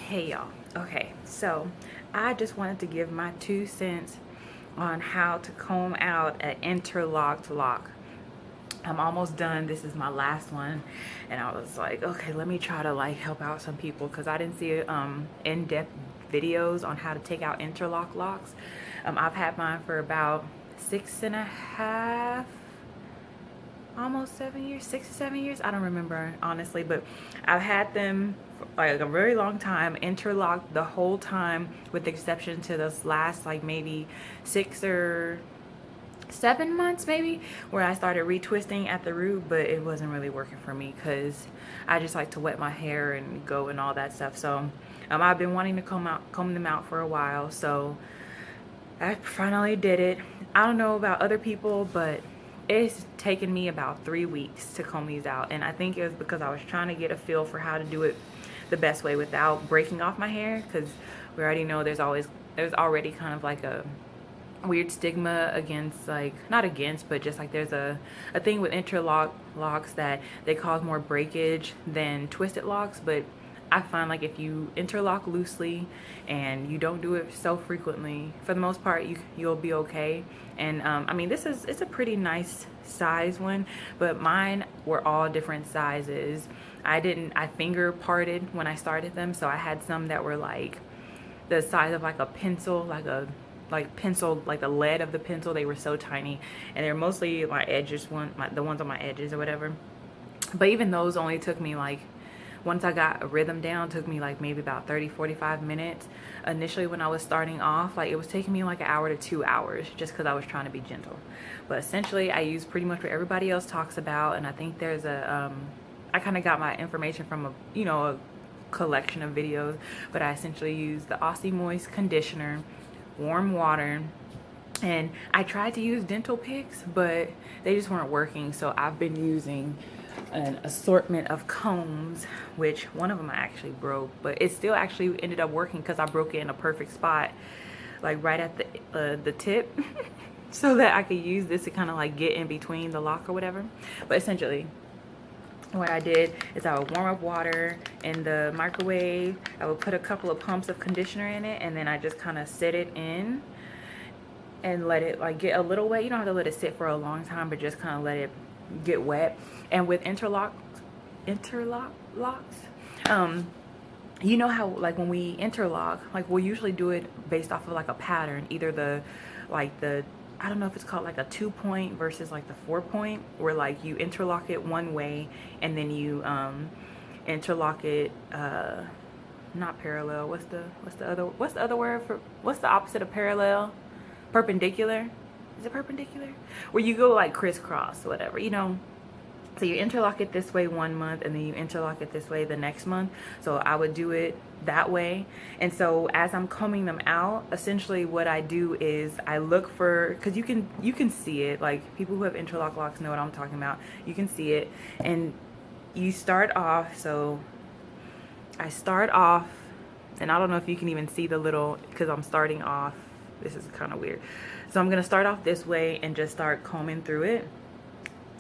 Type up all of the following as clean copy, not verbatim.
Hey y'all. Okay, so I just wanted to give my 2 cents on how to comb out an interlocked lock. I'm almost done. This is my last one, and I was like, okay, let me try to like help out some people because I didn't see in-depth videos on how to take out interlock locks. I've had mine for about 6.5, almost 7 years, 6 to 7 years. I don't remember honestly, but I've had them for like a very long time, interlocked the whole time, with the exception to this last like maybe 6 or 7 months maybe, where I started retwisting at the root, but it wasn't really working for me because I just like to wet my hair and go and all that stuff. So I've been wanting to comb them out for a while, so I finally did it. I don't know about other people, but it's taken me about 3 weeks to comb these out, and I think it was because I was trying to get a feel for how to do it the best way without breaking off my hair, because we already know there's already kind of like a weird stigma against, like, not against, but just like there's a thing with interlock locks that they cause more breakage than twisted locks. But I find like if you interlock loosely and you don't do it so frequently, for the most part you'll be okay. And I mean, it's a pretty nice size one, but mine were all different sizes. I finger parted when I started them, so I had some that were like the size of like a pencil, like the lead of the pencil. They were so tiny, and they're mostly my edges, the ones on my edges or whatever. But even those only took me like, once I got a rhythm down, took me like maybe about 30-45 minutes. Initially when I was starting off, like it was taking me like an hour to 2 hours, just because I was trying to be gentle. But essentially I use pretty much what everybody else talks about, and I think there's I kind of got my information from a collection of videos, but I essentially use the Aussie Moist conditioner, warm water, and I tried to use dental picks, but they just weren't working. So I've been using an assortment of combs, which one of them I actually broke, but it still actually ended up working because I broke it in a perfect spot, like right at the tip, so that I could use this to kind of like get in between the lock or whatever. But essentially what I did is I would warm up water in the microwave. I would put a couple of pumps of conditioner in it, and then I just kind of set it in and let it like get a little wet. You don't have to let it sit for a long time, but just kind of let it get wet. And with interlock locks, you know how like when we interlock, like we'll usually do it based off of like a pattern, either the I don't know if it's called like a 2-point versus like the 4-point, where like you interlock it one way and then you interlock it not parallel. What's the other word for, what's the opposite of parallel? Perpendicular. Is it perpendicular? Where you go like crisscross, whatever, you know. So you interlock it this way one month, and then you interlock it this way the next month. So I would do it that way. And so as I'm combing them out, essentially what I do is I look for, because you can see it, like people who have interlock locks know what I'm talking about. You can see it, and you start off. So I start off, and I don't know if you can even see the little, because I'm starting off, this is kind of weird. So I'm gonna start off this way and just start combing through it,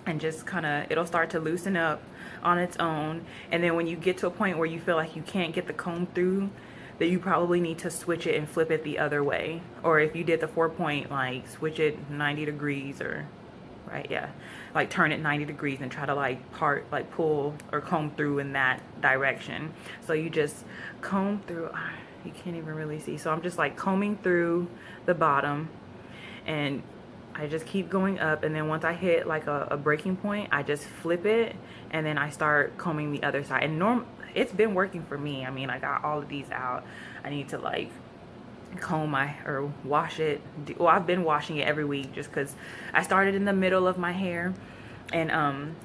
and just kind of, it'll start to loosen up on its own. And then when you get to a point where you feel like you can't get the comb through, that you probably need to switch it and flip it the other way. Or if you did the 4-point, like switch it 90 degrees, or right, yeah, like turn it 90 degrees and try to like pull or comb through in that direction. So you just comb through, you can't even really see, so I'm just like combing through the bottom, and I just keep going up, and then once I hit like a breaking point, I just flip it, and then I start combing the other side. And it's been working for me. I mean, I got all of these out. I need to like comb or wash it. Well, I've been washing it every week just because I started in the middle of my hair, and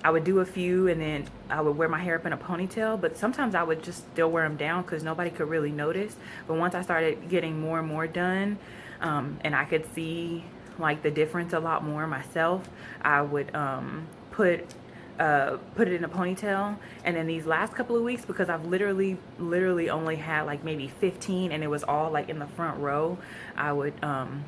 I would do a few, and then I would wear my hair up in a ponytail. But sometimes I would just still wear them down because nobody could really notice. But once I started getting more and more done, and I could see like the difference a lot more myself, I would put it in a ponytail. And then these last couple of weeks, because I've literally only had like maybe 15, and it was all like in the front row, I would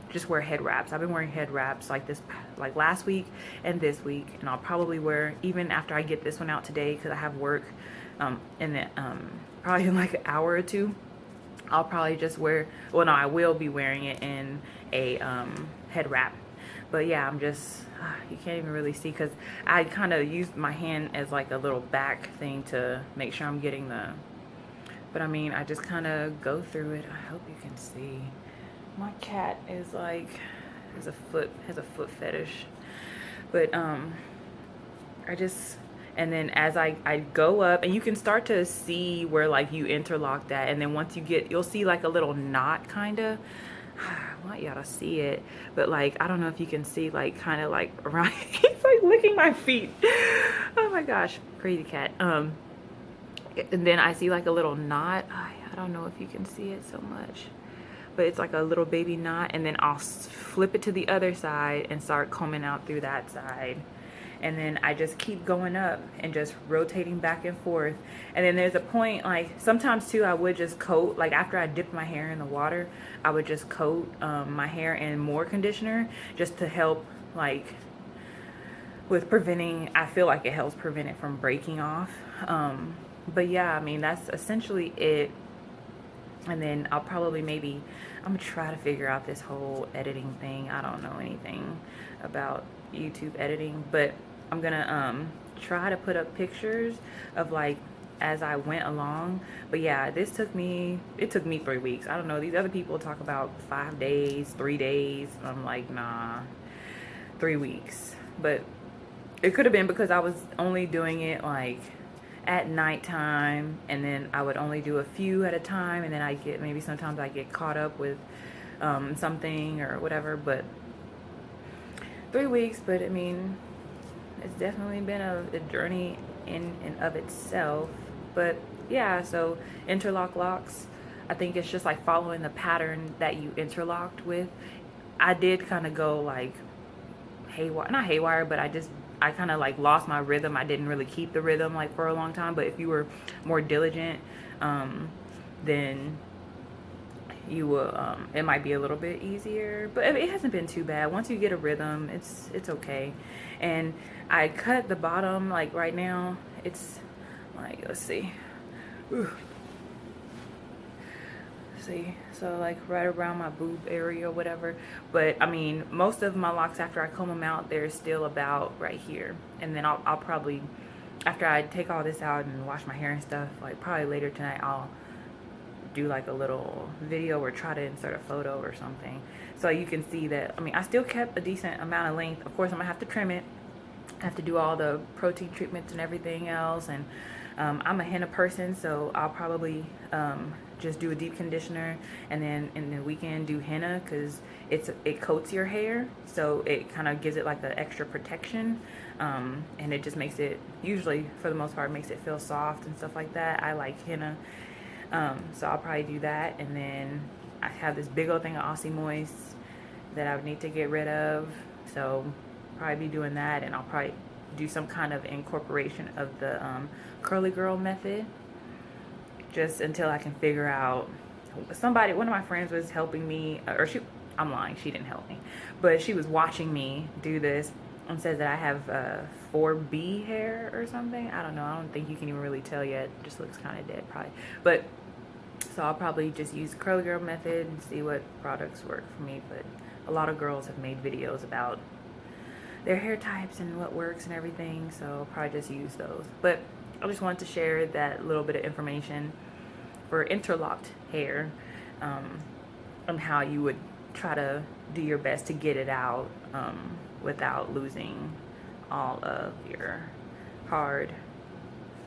just wear head wraps. I've been wearing head wraps like last week and this week, and I'll probably wear even after I get this one out today, because I have work in the probably in like an hour or two. I'll probably just wear, well no, I will be wearing it in a head wrap. But yeah, I'm just, you can't even really see because I kind of used my hand as like a little back thing to make sure I'm getting the, but I mean, I just kind of go through it. I hope you can see. My cat is like, has a foot fetish. But I just, and then as I go up, and you can start to see where like you interlock that, and then once you get, you'll see like a little knot kind of. I want y'all to see it, but like I don't know if you can see like kind of like around. He's like licking my feet. Oh my gosh, crazy cat. And then I see like a little knot. I don't know if you can see it so much, but it's like a little baby knot, and then I'll flip it to the other side and start combing out through that side. And then I just keep going up and just rotating back and forth. And then there's a point, like sometimes too, I would just coat, like after I dipped my hair in the water, I would just coat my hair in more conditioner just to help like with preventing, I feel like it helps prevent it from breaking off. But yeah, I mean, that's essentially it. And then I'll probably maybe, I'm gonna try to figure out this whole editing thing. I don't know anything about YouTube editing, but I'm gonna try to put up pictures of like as I went along. But yeah, it took me 3 weeks. I don't know, these other people talk about 5 days, 3 days. I'm like, nah, 3 weeks. But it could have been because I was only doing it like at nighttime, and then I would only do a few at a time, and then I get, maybe sometimes I get caught up with something or whatever. But 3 weeks, but I mean, it's definitely been a journey in and of itself. But yeah, so interlock locks, I think it's just like following the pattern that you interlocked with. I did kind of go like haywire, not haywire, but I kind of like lost my rhythm. I didn't really keep the rhythm like for a long time. But if you were more diligent, then you will, it might be a little bit easier, but it hasn't been too bad. Once you get a rhythm, it's okay. And I cut the bottom, like right now, it's like, let's see. Ooh. See, so like right around my boob area or whatever. But I mean, most of my locks after I comb them out, they're still about right here. And then I'll probably, after I take all this out and wash my hair and stuff, like probably later tonight, I'll do like a little video or try to insert a photo or something, so you can see that. I mean, I still kept a decent amount of length. Of course, I'm gonna have to trim it. I have to do all the protein treatments and everything else. And I'm a henna person, so I'll probably just do a deep conditioner, and then in the weekend do henna, because it coats your hair, so it kind of gives it like an extra protection, and it just makes it, usually for the most part, makes it feel soft and stuff like that. I like henna. So I'll probably do that. And then I have this big old thing of Aussie Moist that I would need to get rid of, so probably be doing that. And I'll probably do some kind of incorporation of the curly girl method, just until I can figure out. One of my friends was helping me, or I'm lying, she didn't help me, but she was watching me do this and says that I have 4B hair or something. I don't know, I don't think you can even really tell yet. It just looks kind of dead probably. But so I'll probably just use the curly girl method and see what products work for me. But a lot of girls have made videos about their hair types and what works and everything, so I'll probably just use those. But I just wanted to share that little bit of information for interlocked hair, on how you would try to do your best to get it out without losing all of your hard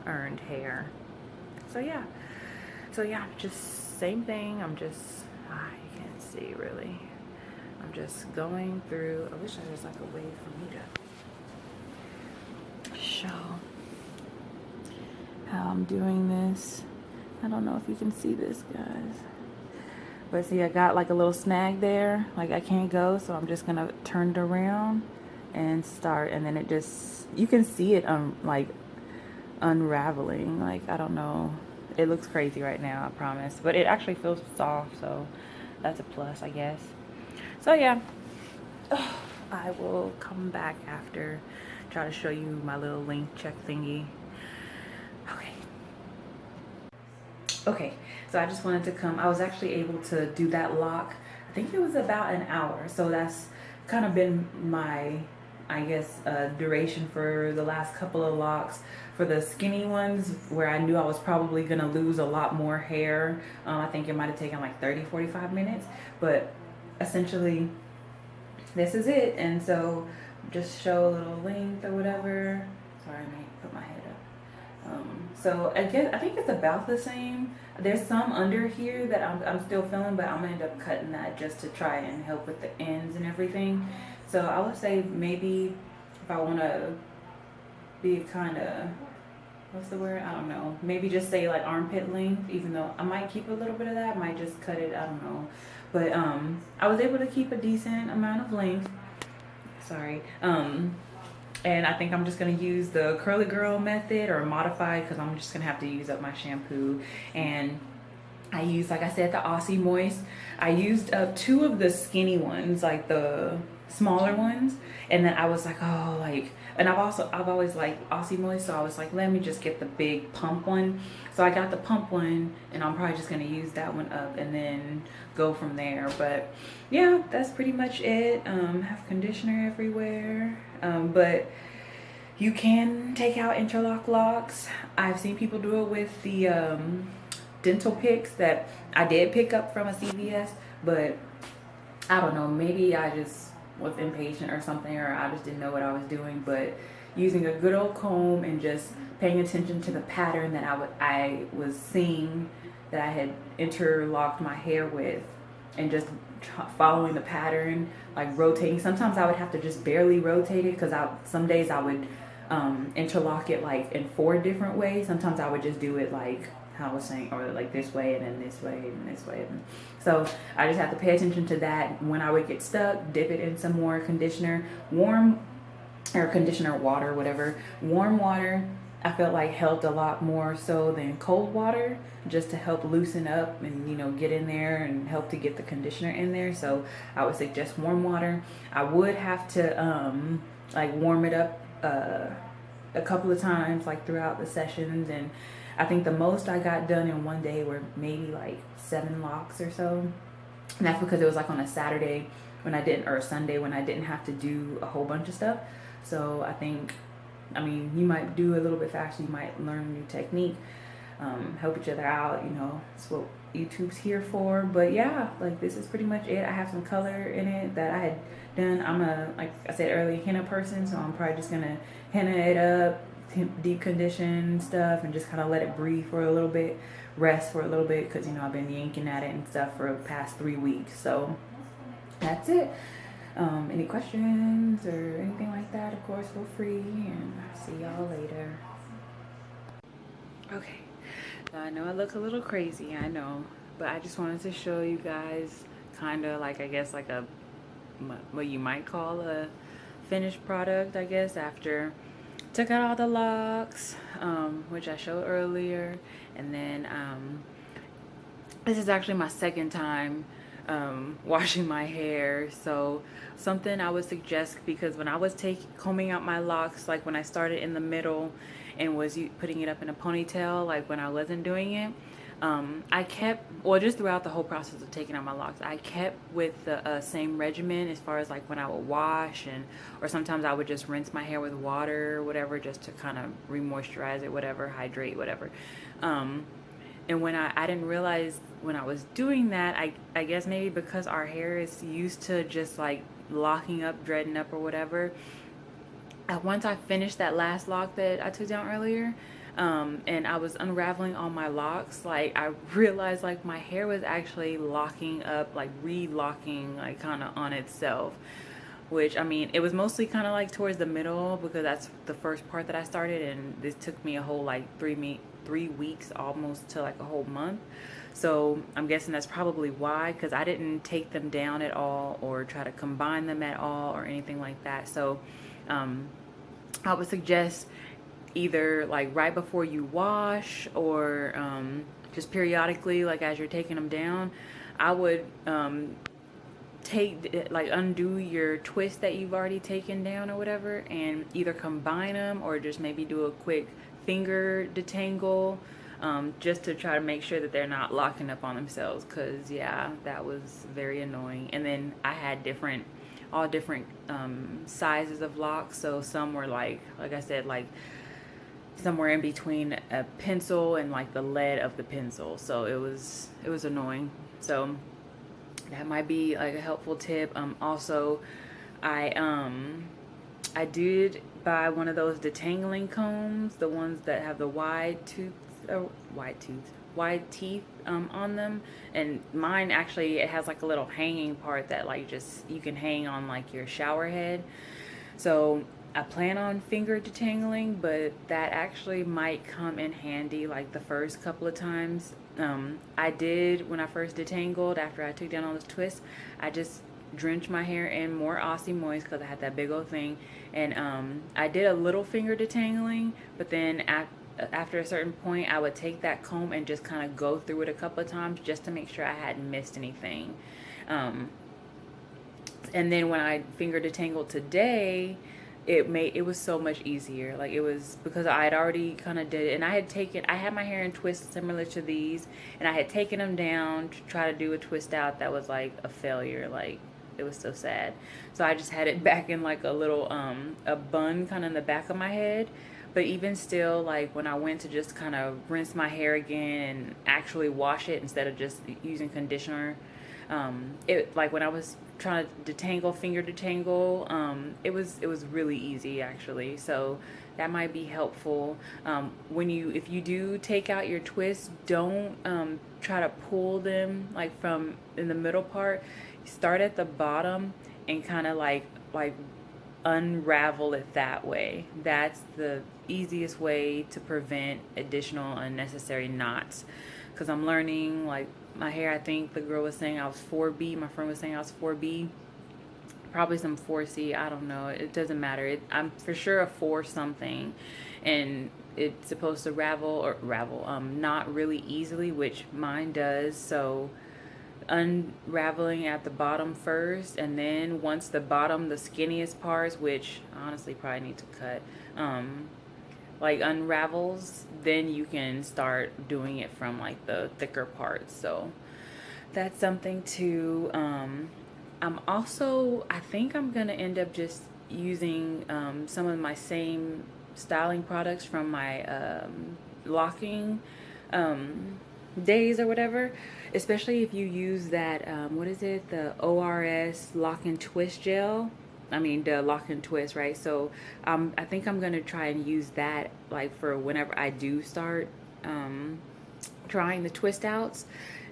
earned hair. So yeah, just same thing. I'm just, you can't see really, I'm just going through. I wish there was like a way for me to show how I'm doing this. I don't know if you can see this, guys, but see, I got like a little snag there, like I can't go, so I'm just gonna turn it around and start, and then it just, you can see it like unraveling. Like, I don't know, it looks crazy right now, I promise, but it actually feels soft, so that's a plus, I guess. So yeah, I will come back after, try to show you my little length check thingy. Okay. Okay, so I just wanted to come. I was actually able to do that lock. I think it was about an hour. So that's kind of been my, I guess, duration for the last couple of locks. For the skinny ones, where I knew I was probably going to lose a lot more hair, I think it might have taken like 30-45 minutes. But essentially, this is it. And so just show a little length or whatever. Sorry, I may put my head up. So I think it's about the same. There's some under here that I'm still feeling, but I'm gonna end up cutting that just to try and help with the ends and everything. So I would say maybe if I want to be kind of, what's the word? I don't know. Maybe just say like armpit length, even though I might keep a little bit of that. I might just cut it. I don't know. But I was able to keep a decent amount of length. Sorry. And I think I'm just going to use the Curly Girl method or modified, because I'm just going to have to use up my shampoo. And I used, like I said, the Aussie Moist. I used up 2 of the skinny ones, like the smaller ones. And then I was like, oh, like, and I've always liked Aussie Moist. So I was like, let me just get the big pump one. So I got the pump one, and I'm probably just going to use that one up and then go from there. But yeah, that's pretty much it. Have conditioner everywhere. But you can take out interlock locks. I've seen people do it with the dental picks that I did pick up from a CVS, but I don't know, maybe I just was impatient or something, or I just didn't know what I was doing. But using a good old comb and just paying attention to the pattern that I was seeing that I had interlocked my hair with, and just following the pattern, like rotating. Sometimes I would have to just barely rotate it, because some days I would interlock it like in 4 different ways. Sometimes I would just do it like how I was saying, or like this way and then this way and this way. So I just have to pay attention to that. When I would get stuck, dip it in some more conditioner, conditioner water, whatever. Warm water, I felt like helped a lot more so than cold water, just to help loosen up and, you know, get in there and help to get the conditioner in there. So I would suggest warm water. I would have to like warm it up a couple of times, like throughout the sessions. And I think the most I got done in one day were maybe like 7 locks or so. And that's because it was like on a Saturday when I didn't, or a Sunday when I didn't have to do a whole bunch of stuff. So I mean, you might do a little bit faster, you might learn a new technique, help each other out, you know, that's what YouTube's here for. But yeah, like this is pretty much it. I have some color in it that I had done. I'm like I said earlier, henna person, so I'm probably just gonna henna it up, deep condition stuff, and just kind of let it breathe for a little bit, rest for a little bit, because, you know, I've been yanking at it and stuff for the past 3 weeks. So that's it. Any questions or anything like that, of course, feel free, and I'll see y'all later. Okay, so I know I look a little crazy, I know, but I just wanted to show you guys kind of like, I guess, like what you might call a finished product, I guess, after took out all the locks, which I showed earlier. And then this is actually my second time washing my hair. So something I would suggest, because when I was combing out my locks, like when I started in the middle and was putting it up in a ponytail, like when I wasn't doing it, I kept, well, just throughout the whole process of taking out my locks, I kept with the same regimen, as far as like when I would wash, or sometimes I would just rinse my hair with water or whatever, just to kind of re-moisturize it, whatever, hydrate, whatever. And when I didn't realize when I was doing that, I guess maybe because our hair is used to just like locking up, dreading up or whatever, once I finished that last lock that I took down earlier, and I was unraveling all my locks, like I realized like my hair was actually locking up, like re-locking, like kind of on itself. Which, I mean, it was mostly kind of like towards the middle, because that's the first part that I started, and this took me a whole like 3 weeks, almost to like a whole month. So I'm guessing that's probably why, because I didn't take them down at all or try to combine them at all or anything like that. So I would suggest either like right before you wash, or just periodically, like as you're taking them down, I would undo your twist that you've already taken down or whatever, and either combine them or just maybe do a quick finger detangle, just to try to make sure that they're not locking up on themselves, because yeah, that was very annoying. And then I had all different sizes of locks, so some were like I said, like somewhere in between a pencil and like the lead of the pencil, so it was annoying. So that might be like a helpful tip. Also, I did buy one of those detangling combs, the ones that have the wide teeth on them. And mine actually, it has like a little hanging part that like just you can hang on like your shower head. So I plan on finger detangling, but that actually might come in handy like the first couple of times. I did, when I first detangled, after I took down all those twists, I just drenched my hair in more Aussie Moist because I had that big old thing. And I did a little finger detangling, but then after a certain point, I would take that comb and just kind of go through it a couple of times just to make sure I hadn't missed anything. And then when I finger detangled today, it was so much easier. Like, it was because I had already kind of did it, and I had my hair in twists similar to these, and I had taken them down to try to do a twist out that was like a failure. Like, it was so sad. So I just had it back in like a little a bun kind of in the back of my head. But even still, like when I went to just kind of rinse my hair again and actually wash it instead of just using conditioner, it, like when I was trying to finger detangle, it was really easy actually. So that might be helpful. If you do take out your twists, don't try to pull them like from in the middle part. Start at the bottom and kind of like unravel it that way. That's the easiest way to prevent additional unnecessary knots. Because I'm learning, like my hair, I think the girl was saying I was 4B. My friend was saying I was 4B. Probably some 4C. I don't know. It doesn't matter. I'm for sure a 4 something. And it's supposed to ravel, not really easily, which mine does. So unraveling at the bottom first, and then once the skinniest parts, which I honestly probably need to cut, like unravels, then you can start doing it from like the thicker parts. So that's something to I think I'm gonna end up just using some of my same styling products from my locking days or whatever, especially if you use that what is it, the ORS lock and twist gel. I mean the lock and twist, right? So I think I'm gonna try and use that like for whenever I do start trying the twist outs,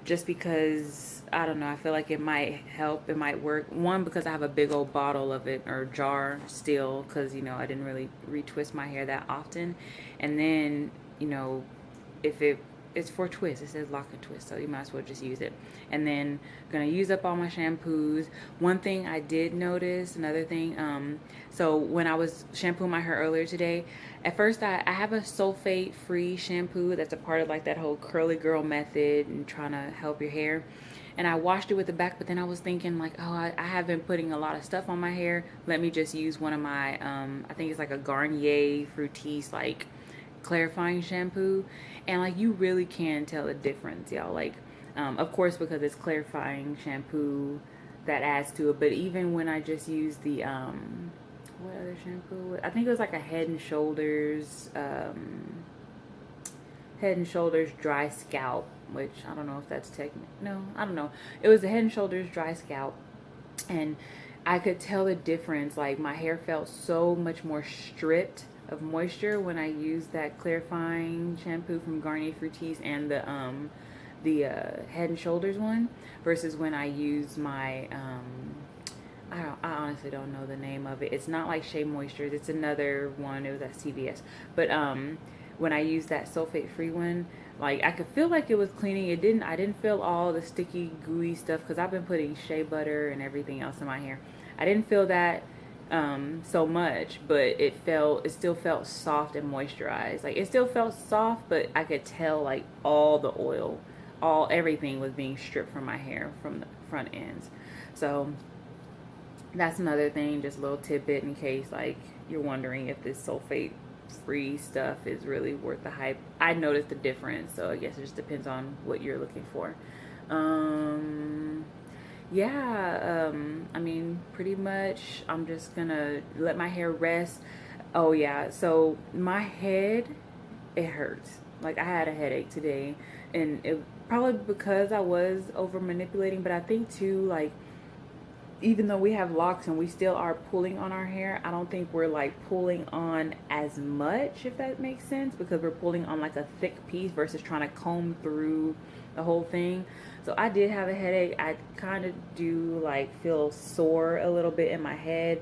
just because I don't know, I feel like it might help, it might work. One, because I have a big old bottle of it or jar still, because you know I didn't really retwist my hair that often. And then, you know, if it's for twist, it says lock and twist, so you might as well just use it. And then I'm gonna use up all my shampoos. One thing I did notice, another thing, so when I was shampooing my hair earlier today, at first I have a sulfate free shampoo that's a part of like that whole curly girl method and trying to help your hair. And I washed it with the back, but then I was thinking like, oh, I have been putting a lot of stuff on my hair. Let me just use one of my I think it's like a Garnier Fructis like clarifying shampoo. And like you really can tell a difference, y'all. Like of course, because it's clarifying shampoo, that adds to it. But even when I just use the what other shampoo, I think it was like a Head and Shoulders dry scalp, which I don't know if that's no, I don't know. It was a Head and Shoulders dry scalp, and I could tell the difference. Like my hair felt so much more stripped of moisture when I used that clarifying shampoo from Garnier Fructis and the Head and Shoulders one, versus when I use my I honestly don't know the name of it. It's not like Shea Moistures. It's another one. It was at CVS. But when I used that sulfate free one, like I could feel like it was cleaning. I didn't feel all the sticky gooey stuff, because I've been putting shea butter and everything else in my hair. I didn't feel that so much, but it still felt soft and moisturized. Like it still felt soft, but I could tell like all the oil, everything was being stripped from my hair from the front ends. So that's another thing, just a little tidbit in case like you're wondering if this sulfate free stuff is really worth the hype. I noticed the difference, so I guess it just depends on what you're looking for. Um, yeah, I mean, pretty much I'm just gonna let my hair rest. Oh yeah, so my head, it hurts. Like I had a headache today, and it probably because I was over manipulating, but I think too, like, even though we have locks and we still are pulling on our hair, I don't think we're like pulling on as much, if that makes sense, because we're pulling on like a thick piece versus trying to comb through the whole thing. So I did have a headache. I kind of do like feel sore a little bit in my head.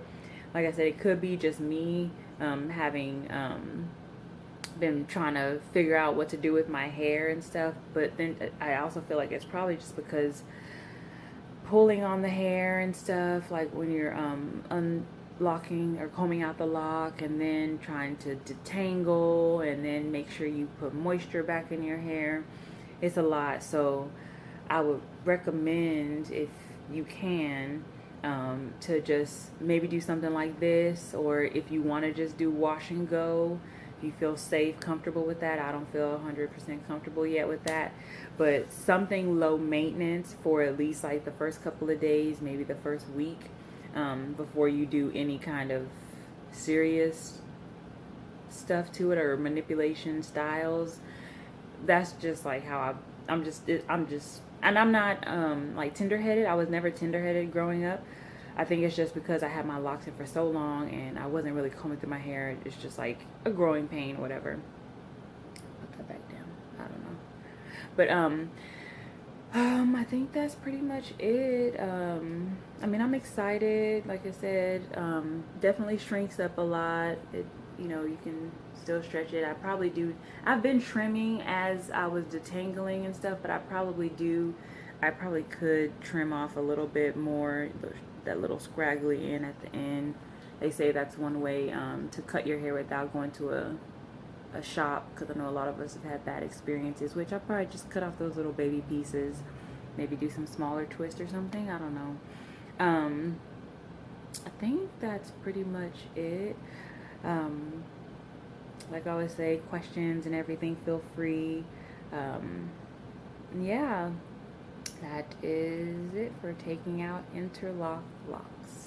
Like I said, it could be just me having been trying to figure out what to do with my hair and stuff. But then I also feel like it's probably just because pulling on the hair and stuff, like when you're unlocking or combing out the lock and then trying to detangle and then make sure you put moisture back in your hair. It's a lot. So I would recommend, if you can, to just maybe do something like this, or if you want to just do wash and go, if you feel safe, comfortable with that. I don't feel 100% comfortable yet with that, but something low maintenance for at least like the first couple of days, maybe the first week, before you do any kind of serious stuff to it or manipulation styles. That's just like how I'm just, and I'm not like tender-headed. I was never tender-headed growing up. I think it's just because I had my locks in for so long and I wasn't really combing through my hair. It's just like a growing pain, whatever. Put that back down. I don't know. But I think that's pretty much it. I mean, I'm excited. Like I said, definitely shrinks up a lot. It, you know, you can still stretch it. I probably do. I've been trimming as I was detangling and stuff, but I probably could trim off a little bit more, that little scraggly end at the end. They say that's one way to cut your hair without going to a shop, because I know a lot of us have had bad experiences, which I'll probably just cut off those little baby pieces, maybe do some smaller twist or something. I don't know. I think that's pretty much it. Like I always say, questions and everything, feel free. Yeah, that is it for taking out Interlocked locks.